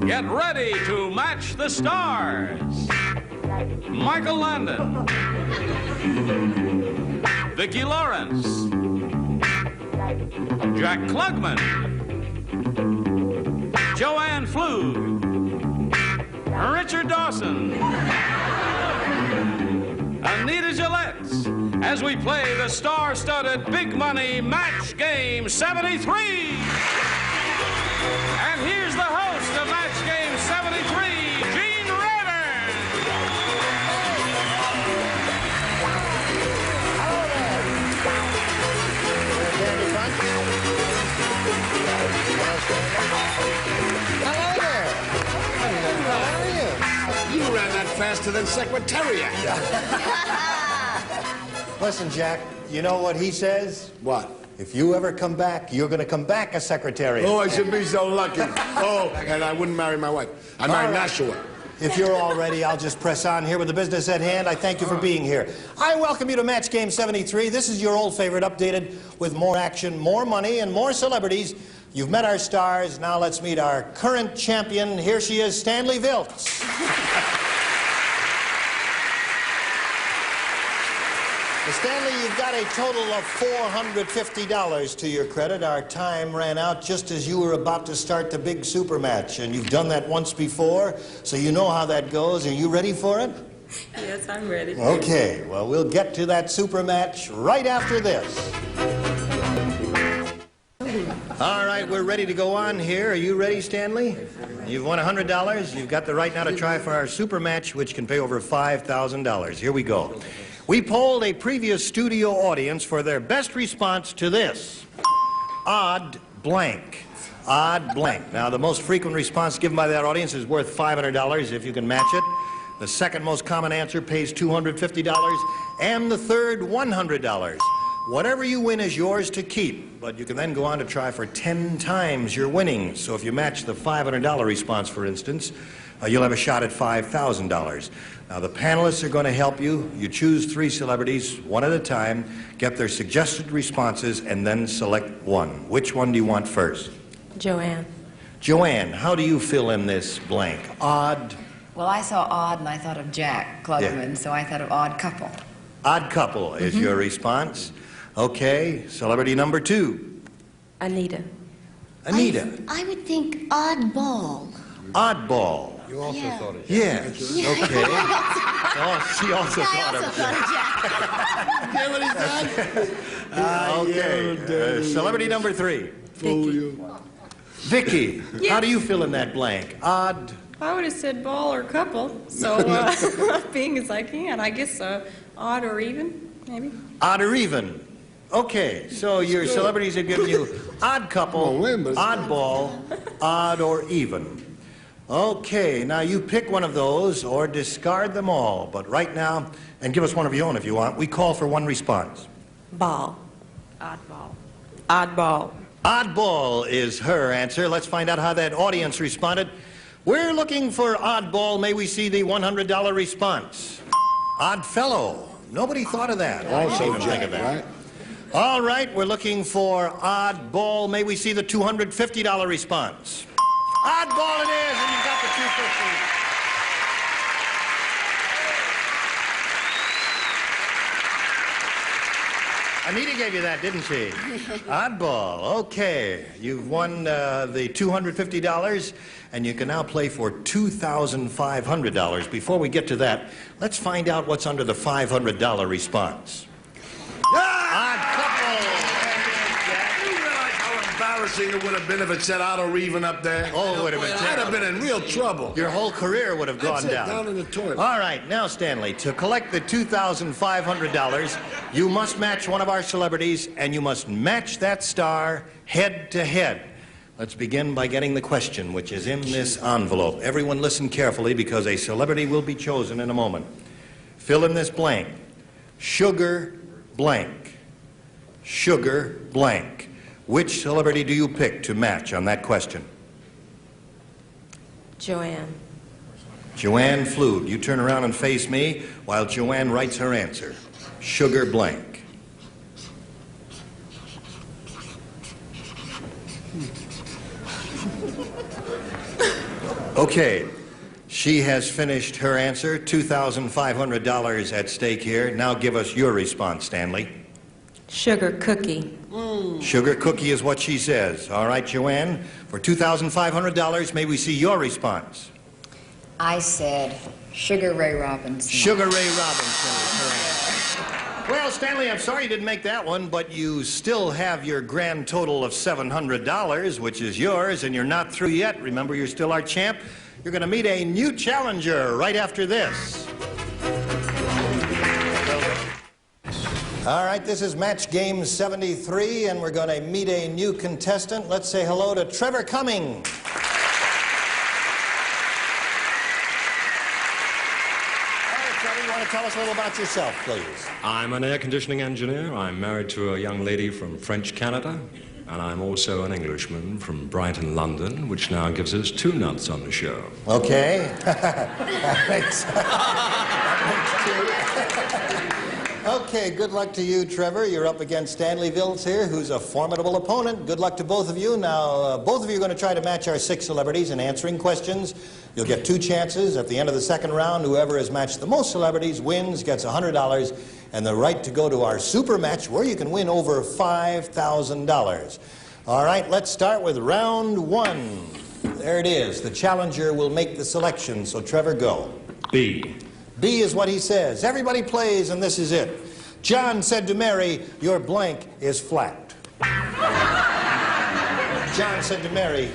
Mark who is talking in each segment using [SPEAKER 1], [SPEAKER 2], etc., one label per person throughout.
[SPEAKER 1] Get ready to match the stars. Michael Landon, Vicki Lawrence, Jack Klugman, Joanne Pflug, Richard Dawson, Anita Gillette, as we play the star-studded Big Money Match Game 73. And here's the host of Match Game 73, Gene Redder.
[SPEAKER 2] Hello there. How are you?
[SPEAKER 3] You ran that faster than Secretariat.
[SPEAKER 2] Listen, Jack, you know what he says?
[SPEAKER 3] What?
[SPEAKER 2] If you ever come back, you're going to come back a secretary.
[SPEAKER 3] Oh, I should be so lucky. Oh, and I wouldn't marry my wife. I'd marry Nashua.
[SPEAKER 2] If you're all ready, I'll just press on here with the business at hand. I thank you for being here. I welcome you to Match Game 73. This is your old favorite, updated with more action, more money, and more celebrities. You've met our stars. Now let's meet our current champion. Here she is, Stanley Viltz. Stanley, you've got a total of $450 to your credit. Our time ran out just as you were about to start the big super match, and you've done that once before, so you know how that goes. Are you ready for it?
[SPEAKER 4] Yes, I'm ready.
[SPEAKER 2] Okay, well, we'll get to that super match right after this. All right, we're ready to go on here. Are you ready, Stanley? You've won $100. You've got the right now to try for our super match, which can pay over $5,000. Here we go. We polled a previous studio audience for their best response to this. Odd blank. Odd blank. Now, the most frequent response given by that audience is worth $500 if you can match it. The second most common answer pays $250, and the third, $100. Whatever you win is yours to keep, but you can then go on to try for 10 times your winnings. So if you match the $500 response, for instance, you'll have a shot at $5,000. Now, the panelists are going to help you. You choose 3 celebrities, one at a time, get their suggested responses, and then select one. Which one do you want first?
[SPEAKER 4] Joanne.
[SPEAKER 2] Joanne, how do you fill in this blank? Odd?
[SPEAKER 5] Well, I saw odd and I thought of Jack Klugman, so I thought of odd couple.
[SPEAKER 2] Odd couple is your response. Okay, celebrity number 2.
[SPEAKER 4] Anita.
[SPEAKER 2] Anita.
[SPEAKER 6] I would think oddball.
[SPEAKER 2] Oddball.
[SPEAKER 3] You also thought of Jack.
[SPEAKER 2] Yes, okay. Oh, she also thought of Jack. Okay, celebrity number 3. Vicki, how do you fill in that blank? Odd?
[SPEAKER 4] I would have said ball or couple, so being as I can, I guess odd or even, maybe.
[SPEAKER 2] Odd or even. Okay, so your celebrities have given you odd couple, oddball, odd or even. Okay, now you pick one of those or discard them all. But right now, and give us one of your own if you want, we call for one response.
[SPEAKER 4] Ball. Oddball. Oddball.
[SPEAKER 2] Oddball is her answer. Let's find out how that audience responded. We're looking for oddball. May we see the $100 response? Oddfellow. Nobody thought of that.
[SPEAKER 3] Also Jack, right?
[SPEAKER 2] All right, we're looking for oddball. May we see the $250 response? Oddball it is, and you've got the $250. Anita gave you that, didn't she? Oddball. Okay. You've won the $250, and you can now play for $2,500. Before we get to that, let's find out what's under the $500 response. Odd couple.
[SPEAKER 3] You realize how embarrassing it would have been if it said odd or even up there?
[SPEAKER 2] Oh, it would have been
[SPEAKER 3] I'd have been in real trouble.
[SPEAKER 2] Your whole career would have gone down.
[SPEAKER 3] Down in the toilet.
[SPEAKER 2] All right, now, Stanley, to collect the $2,500, you must match one of our celebrities, and you must match that star head to head. Let's begin by getting the question, which is in this envelope. Everyone listen carefully, because a celebrity will be chosen in a moment. Fill in this blank. Sugar blank. Sugar blank. Which celebrity do you pick to match on that question?
[SPEAKER 4] Joanne.
[SPEAKER 2] Joanne Pflug. You turn around and face me while Joanne writes her answer. Sugar blank. Okay. She has finished her answer. $2,500 at stake here. Now give us your response, Stanley.
[SPEAKER 4] Sugar cookie.
[SPEAKER 2] Sugar cookie is what she says. All right, Joanne, for $2,500, may we see your response?
[SPEAKER 5] I said Sugar Ray Robinson.
[SPEAKER 2] Sugar Ray Robinson is her answer. Well, Stanley, I'm sorry you didn't make that one, but you still have your grand total of $700, which is yours, and you're not through yet. Remember, you're still our champ. You're going to meet a new challenger right after this. All right, this is match game 73, and we're going to meet a new contestant. Let's say hello to Trevor Cumming. All right, Trevor, you want to tell us a little about yourself, please?
[SPEAKER 7] I'm an air conditioning engineer. I'm married to a young lady from French Canada. And I'm also an Englishman from Brighton, London, which now gives us two nuts on the show.
[SPEAKER 2] Okay. That makes two. Okay, good luck to you, Trevor. You're up against Stanley Vills here, who's a formidable opponent. Good luck to both of you. Now, both of you are going to try to match our 6 celebrities in answering questions. You'll get 2 chances. At the end of the second round, whoever has matched the most celebrities wins, gets $100, and the right to go to our super match where you can win over $5,000. All right, let's start with round 1. There it is. The challenger will make the selection, so Trevor, go.
[SPEAKER 7] B.
[SPEAKER 2] B is what he says. Everybody plays, and this is it. John said to Mary, your blank is flat. John said to Mary,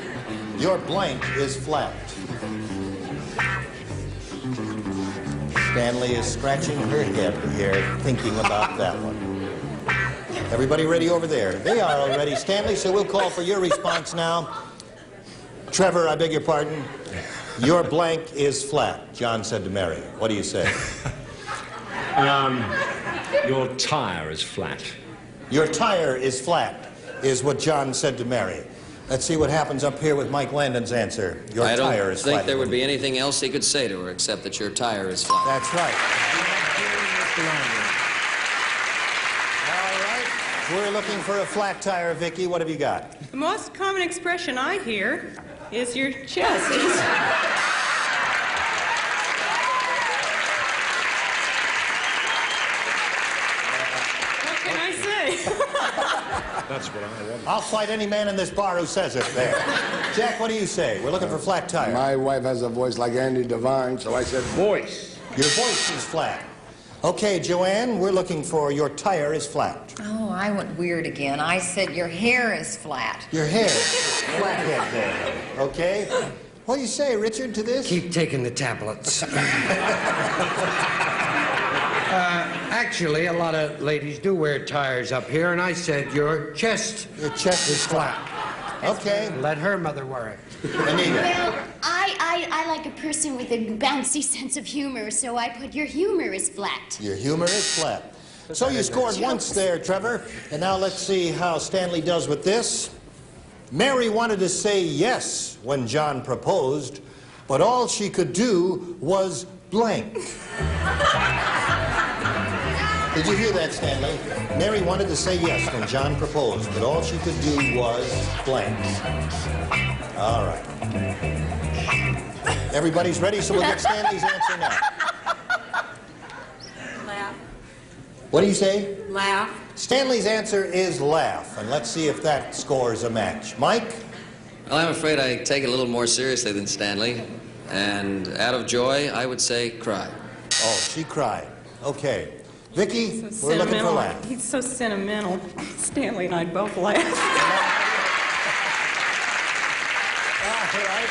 [SPEAKER 2] your blank is flat. Stanley is scratching her head here, thinking about that one. Everybody ready over there? They are already, Stanley, so we'll call for your response now. Trevor, I beg your pardon. Your blank is flat, John said to Mary. What do you say?
[SPEAKER 7] Your tire is flat.
[SPEAKER 2] Your tire is flat, is what John said to Mary. Let's see what happens up here with Mike Landon's answer. Your tire is flat.
[SPEAKER 8] I don't think there would be anything else he could say to her except that your tire is flat.
[SPEAKER 2] That's right. All right. We're looking for a flat tire, Vicki. What have you got?
[SPEAKER 4] The most common expression I hear is your chest is... What can I say?
[SPEAKER 7] That's what I want.
[SPEAKER 2] I'll fight any man in this bar who says it there. Jack, what do you say? We're looking for flat tire.
[SPEAKER 3] My wife has a voice like Andy Devine, so I said voice.
[SPEAKER 2] Your voice is flat. Okay, Joanne, we're looking for your tire is flat.
[SPEAKER 5] Oh, I went weird again. I said your hair is flat.
[SPEAKER 2] Your hair is flat head there. Okay. What do you say, Richard, to this?
[SPEAKER 9] Keep taking the tablets. Actually, a lot of ladies do wear tires up here, and I said your chest
[SPEAKER 2] is flat. Okay.
[SPEAKER 9] Let her mother wear it.
[SPEAKER 2] Anita.
[SPEAKER 6] Well, I like a person with a bouncy sense of humor, so I put your humor is flat.
[SPEAKER 2] Your humor is flat. So you scored once there, Trevor. And now let's see how Stanley does with this. Mary wanted to say yes when John proposed, but all she could do was blank. Did you hear that, Stanley? Mary wanted to say yes when John proposed, but all she could do was blank. All right. Everybody's ready, so we'll get Stanley's answer now.
[SPEAKER 4] Laugh.
[SPEAKER 2] What do you say?
[SPEAKER 4] Laugh.
[SPEAKER 2] Stanley's answer is laugh, and let's see if that scores a match. Mike?
[SPEAKER 8] Well, I'm afraid I take it a little more seriously than Stanley. And out of joy, I would say cry.
[SPEAKER 2] Oh, she cried. Okay. Vicki,
[SPEAKER 4] So
[SPEAKER 2] we're looking for laugh.
[SPEAKER 4] He's so sentimental. Stanley and I both laugh.
[SPEAKER 2] All right.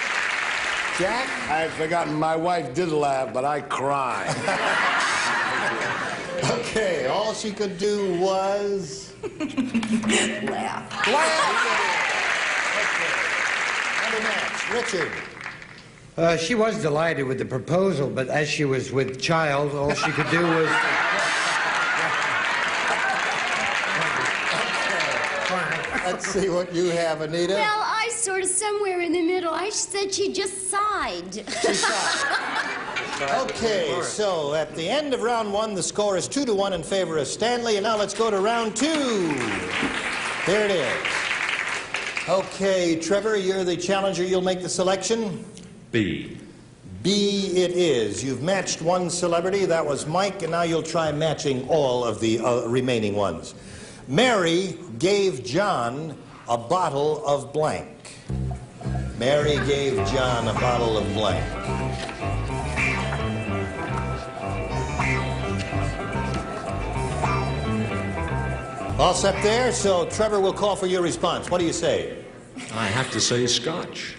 [SPEAKER 2] Jack?
[SPEAKER 3] I had forgotten my wife did laugh, but I cried.
[SPEAKER 2] Okay, all she could do was...
[SPEAKER 5] Laugh.
[SPEAKER 2] laugh. Okay. Another match. Richard?
[SPEAKER 9] She was delighted with the proposal, but as she was with child, all she could do was...
[SPEAKER 2] Let's see what you have, Anita.
[SPEAKER 6] Well, I sort of somewhere in the middle. I said she just sighed.
[SPEAKER 2] She sighed. Okay, so at the end of round 1, the score is 2-1 in favor of Stanley, and now let's go to round 2. Here it is. Okay, Trevor, you're the challenger. You'll make the selection.
[SPEAKER 7] B.
[SPEAKER 2] B it is. You've matched one celebrity. That was Mike, and now you'll try matching all of the remaining ones. Mary gave John a bottle of blank. Mary gave John a bottle of blank. All set there, so Trevor will call for your response. What do you say?
[SPEAKER 7] I have to say Scotch.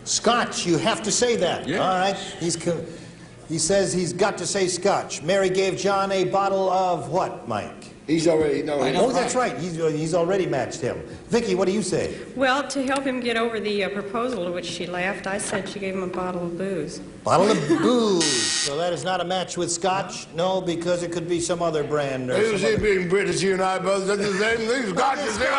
[SPEAKER 2] Scotch, you have to say that.
[SPEAKER 7] Yes.
[SPEAKER 2] All right. He says he's got to say Scotch. Mary gave John a bottle of what, Mike?
[SPEAKER 3] He's already, no.
[SPEAKER 2] Oh, that's right. He's already matched him. Vicki, what do you say?
[SPEAKER 4] Well, to help him get over the proposal at which she laughed, I said she gave him a bottle of booze.
[SPEAKER 2] Bottle of booze. So that is not a match with Scotch? No, because it could be some other brand. Or
[SPEAKER 3] You see, being British, you and I both said the same thing. Scotch is there.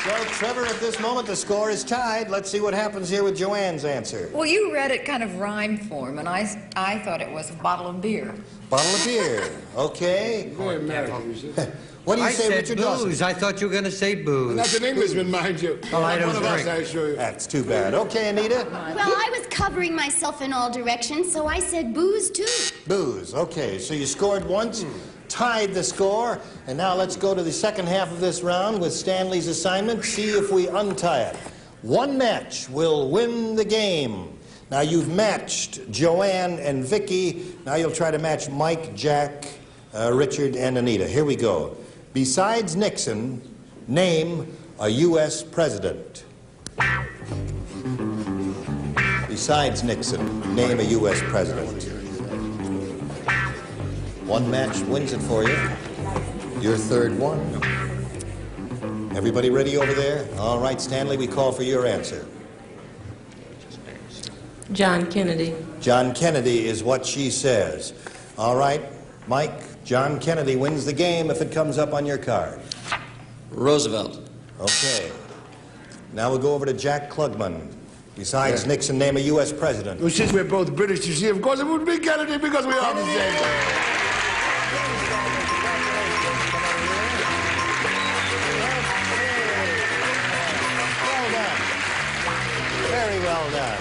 [SPEAKER 2] So, Trevor, at this moment, the score is tied. Let's see what happens here with Joanne's answer.
[SPEAKER 5] Well, you read it kind of rhyme form, and I thought it was a bottle of beer.
[SPEAKER 2] Bottle of beer. Okay.
[SPEAKER 3] Very American.
[SPEAKER 2] What do you
[SPEAKER 9] I
[SPEAKER 2] say,
[SPEAKER 9] said
[SPEAKER 2] Richard
[SPEAKER 9] booze.
[SPEAKER 2] Dawson?
[SPEAKER 9] I thought you were going to say booze.
[SPEAKER 3] That's an Englishman, mind you.
[SPEAKER 9] Oh, I don't
[SPEAKER 3] One of us,
[SPEAKER 9] drink.
[SPEAKER 3] I assure you.
[SPEAKER 2] That's too bad. Okay, Anita?
[SPEAKER 6] Well, I was covering myself in all directions, so I said booze, too.
[SPEAKER 2] Booze. Okay, so you scored once, tied the score, and now let's go to the second half of this round with Stanley's assignment. See if we untie it. One match will win the game. Now, you've matched Joanne and Vicki. Now you'll try to match Mike, Jack, Richard, and Anita. Here we go. Besides Nixon, name a U.S. president. Besides Nixon, name a U.S. president. One match wins it for you. Your third one. Everybody ready over there? All right, Stanley, we call for your answer.
[SPEAKER 4] John Kennedy.
[SPEAKER 2] John Kennedy is what she says. All right, Mike, John Kennedy wins the game if it comes up on your card.
[SPEAKER 8] Roosevelt.
[SPEAKER 2] Okay. Now we'll go over to Jack Klugman. Besides Nixon, name a U.S. president.
[SPEAKER 3] Well, since we're both British, you see, of course it would be Kennedy because we are the same.
[SPEAKER 2] Very well done.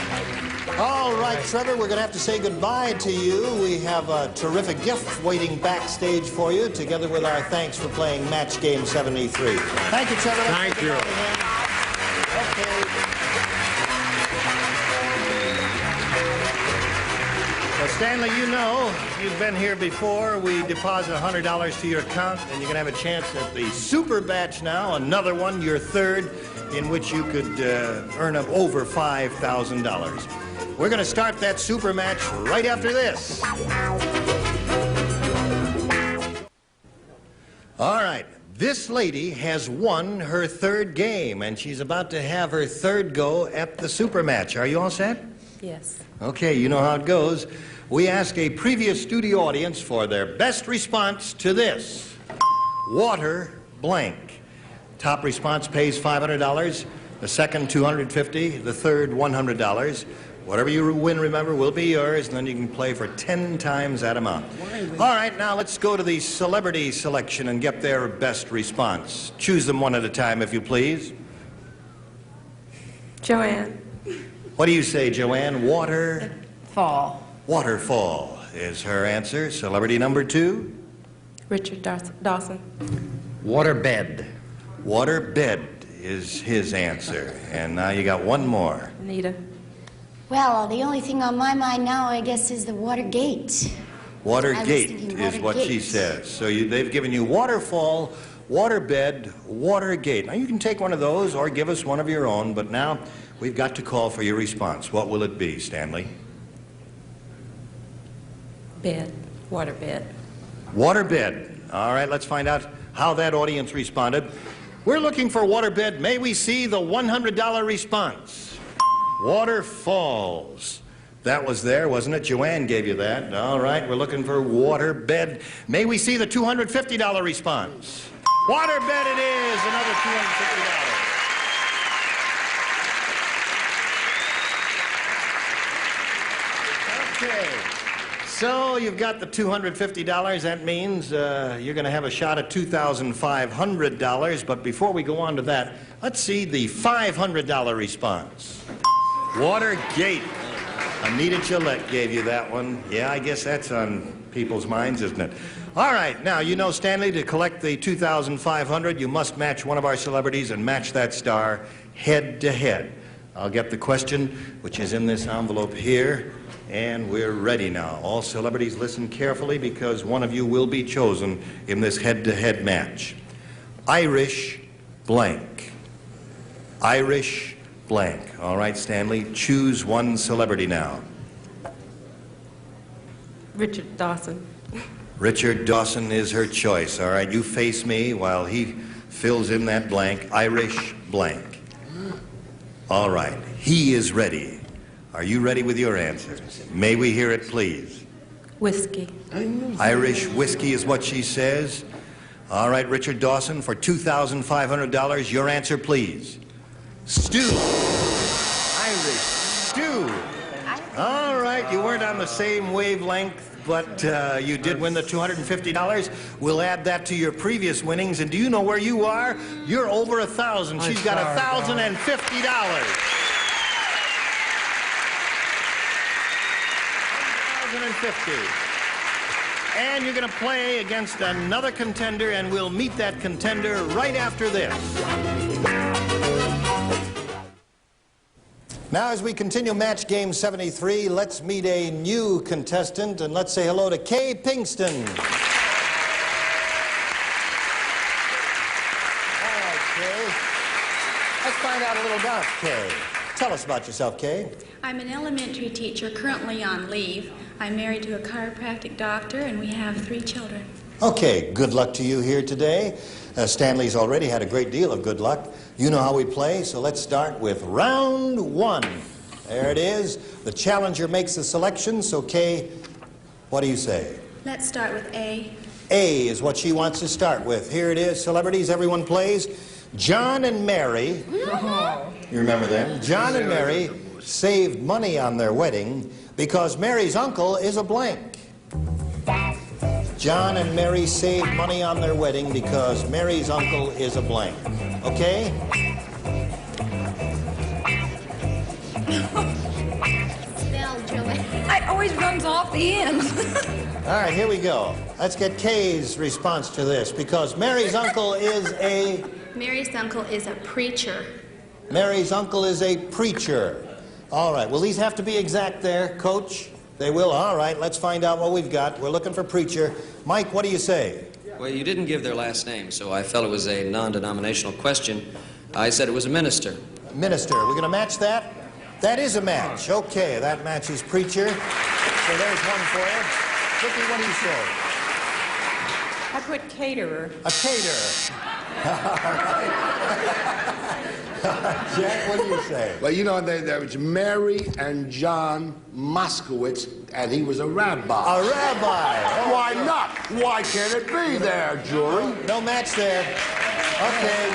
[SPEAKER 2] All right, Trevor, we're going to have to say goodbye to you. We have a terrific gift waiting backstage for you, together with our thanks for playing Match Game 73. Thank you, Trevor.
[SPEAKER 3] Thank you.
[SPEAKER 2] Okay. Well, Stanley, you know, you've been here before. We deposit $100 to your account, and you're going to have a chance at the Super Batch now, another one, your third, in which you could earn up over $5,000. We're going to start that super match right after this. All right. This lady has won her third game, and she's about to have her third go at the super match. Are you all set?
[SPEAKER 4] Yes.
[SPEAKER 2] Okay, you know how it goes. We ask a previous studio audience for their best response to this. Water blank. Top response pays $500. The second, $250. The third, $100. Whatever you win, remember, will be yours, and then you can play for 10 times that amount. All right, now let's go to the celebrity selection and get their best response. Choose them one at a time, if you please.
[SPEAKER 4] Joanne.
[SPEAKER 2] What do you say, Joanne?
[SPEAKER 5] Fall.
[SPEAKER 2] Waterfall is her answer. Celebrity number 2?
[SPEAKER 4] Richard Dawson.
[SPEAKER 9] Waterbed.
[SPEAKER 2] Waterbed is his answer. And now you got one more.
[SPEAKER 4] Anita.
[SPEAKER 6] Well, the only thing on my mind now, I guess, is the Watergate.
[SPEAKER 2] Watergate
[SPEAKER 6] thinking
[SPEAKER 2] is what she
[SPEAKER 6] Watergate.
[SPEAKER 2] says. So they've given you waterfall, waterbed, Watergate. Now you can take one of those or give us one of your own, but now we've got to call for your response. What will it be, Stanley?
[SPEAKER 4] Bed. Waterbed.
[SPEAKER 2] Waterbed. All right, let's find out how that audience responded. We're looking for waterbed. May we see the $100 response? Waterfalls. That was there, wasn't it? Joanne gave you that. All right, we're looking for waterbed. May we see the $250 response? Waterbed it is, another $250. Okay. So you've got the $250. That means you're going to have a shot at $2,500. But before we go on to that, let's see the $500 response. Watergate. Anita Gillette gave you that one. Yeah, I guess that's on people's minds, isn't it? All right, now, you know, Stanley, to collect the $2,500, you must match one of our celebrities and match that star head to head. I'll get the question, which is in this envelope here, and we're ready now. All celebrities, listen carefully, because one of you will be chosen in this head-to-head match. Irish blank. Irish blank. All right, Stanley, choose one celebrity now.
[SPEAKER 4] Richard Dawson.
[SPEAKER 2] Richard Dawson is her choice. All right, you face me while he fills in that blank. Irish blank. All right, he is ready. Are you ready with your answers? May we hear it, please?
[SPEAKER 4] Whiskey.
[SPEAKER 2] Irish whiskey is what she says. All right, Richard Dawson, for $2,500, your answer, please. Stew. Irish stew. All right, you weren't on the same wavelength, but you did win the $250. We'll add that to your previous winnings. And do you know where you are? You're over 1,000. She's got $1,050. $1,050. And you're going to play against another contender, and we'll meet that contender right after this. Now, as we continue match game 73, let's meet a new contestant, and let's say hello to Kay Pinkston. All right, Kay. Let's find out a little about Kay. Tell us about yourself, Kay.
[SPEAKER 10] I'm an elementary teacher currently on leave. I'm married to a chiropractic doctor, and we have 3 children.
[SPEAKER 2] Okay, good luck to you here today. Stanley's already had a great deal of good luck. You know how we play, so let's start with round 1. There it is. The challenger makes the selection, so Kay, what do you say?
[SPEAKER 10] Let's start with A.
[SPEAKER 2] A is what she wants to start with. Here it is, celebrities, everyone plays. John and Mary, you remember them? John and Mary saved money on their wedding because Mary's uncle is a blank. John and Mary saved money on their wedding because Mary's uncle is a blank. Okay?
[SPEAKER 6] Spell, Joey.
[SPEAKER 5] It always runs off the end.
[SPEAKER 2] All right, here we go. Let's get Kay's response to this, because Mary's uncle is a...
[SPEAKER 10] Mary's uncle is a preacher.
[SPEAKER 2] Mary's uncle is a preacher. All right, will these have to be exact there, Coach? They will? All right, let's find out what we've got. We're looking for preacher. Mike, what do you say?
[SPEAKER 8] Well, you didn't give their last name, so I felt it was a non-denominational question. I said it was a minister.
[SPEAKER 2] Minister. We're going to match that? That is a match. Okay, that matches preacher. So there's one for you. Vicki, what do you say?
[SPEAKER 4] I put caterer.
[SPEAKER 2] A caterer. All right. Jack, what do you say?
[SPEAKER 3] Well, you know, there was Mary and John Moskowitz, and he was a rabbi.
[SPEAKER 2] A rabbi. Oh,
[SPEAKER 3] why not? Why can't it be there, jury?
[SPEAKER 2] No match there. Okay.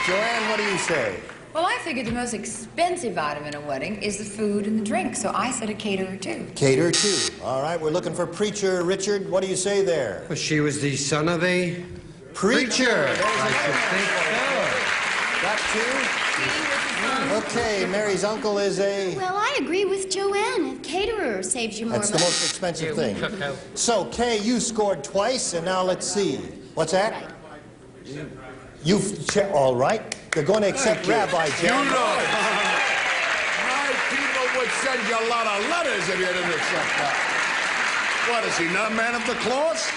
[SPEAKER 2] Joanne, what do you say?
[SPEAKER 5] Well, I figured the most expensive item in a wedding is the food and the drink, so I said a caterer, too.
[SPEAKER 2] Caterer, too. All right, we're looking for preacher. Richard, what do you say there?
[SPEAKER 9] Well, she was the son of a...
[SPEAKER 2] Preacher.
[SPEAKER 9] I should think so.
[SPEAKER 2] Got 2? Okay, Mary's uncle is a...
[SPEAKER 6] Well, I agree with Joanne. A caterer saves you more money.
[SPEAKER 2] That's the most expensive thing. So, Kay, you scored twice, and now let's see. What's that? All right. They're going to accept Rabbi Jack.
[SPEAKER 3] You know, my people would send you a lot of letters if you didn't accept that. What, is he not a man of the cloth?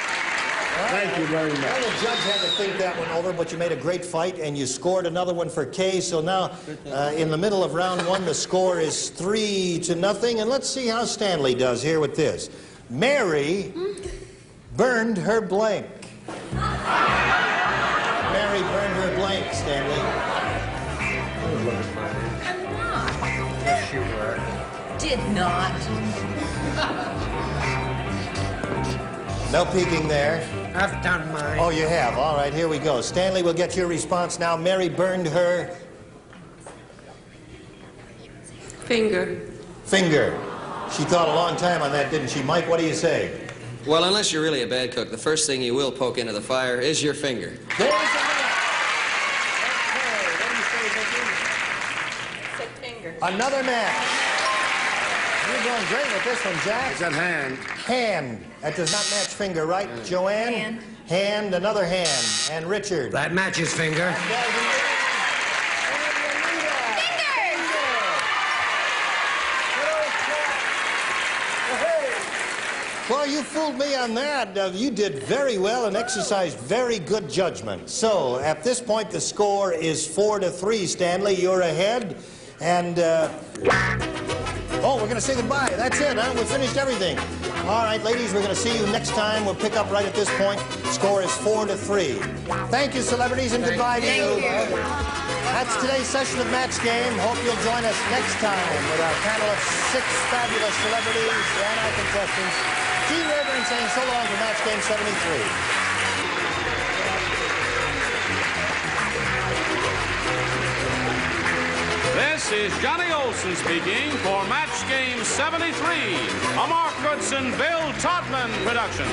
[SPEAKER 3] Thank you very much.
[SPEAKER 2] Well, the judge had to think that one over, but you made a great fight, and you scored another one for Kay. So now, in the middle of round 1, the score is 3-0. And let's see how Stanley does here with this. Mary burned her blank. Mary burned her blank, Stanley.
[SPEAKER 5] I'm not. Yes, you were. Did not.
[SPEAKER 2] No peeking there.
[SPEAKER 9] I've done mine.
[SPEAKER 2] Oh, you have. All right, here we go. Stanley, we'll get your response now. Mary burned her...
[SPEAKER 4] Finger.
[SPEAKER 2] Finger. She thought a long time on that, didn't she? Mike, what do you say?
[SPEAKER 8] Well, unless you're really a bad cook, the first thing you will poke into the fire is your finger.
[SPEAKER 2] There's the match. Okay, what do you say, Vicki?
[SPEAKER 4] Said finger.
[SPEAKER 2] Another match. You're going great with this one, Jack.
[SPEAKER 3] It's that hand.
[SPEAKER 2] Hand. That does not match finger, right, Joanne?
[SPEAKER 5] Hand.
[SPEAKER 2] Hand, another hand. And Richard.
[SPEAKER 9] That matches finger.
[SPEAKER 2] Well, you fooled me on that. You did very well and exercised very good judgment. So, at this point, the score is 4-3, Stanley. You're ahead. And, oh, we're going to say goodbye. That's it, huh? We finished everything. All right, ladies, we're going to see you next time. We'll pick up right at this point. Score is 4-3. Thank you, celebrities, and goodbye to you. That's today's session of Match Game. Hope you'll join us next time with our panel of 6 fabulous celebrities and our contestants. Gene Rayburn saying so long for Match Game 73.
[SPEAKER 1] This is Johnny Olson speaking for Match Game 73, a Mark Goodson, Bill Todman production.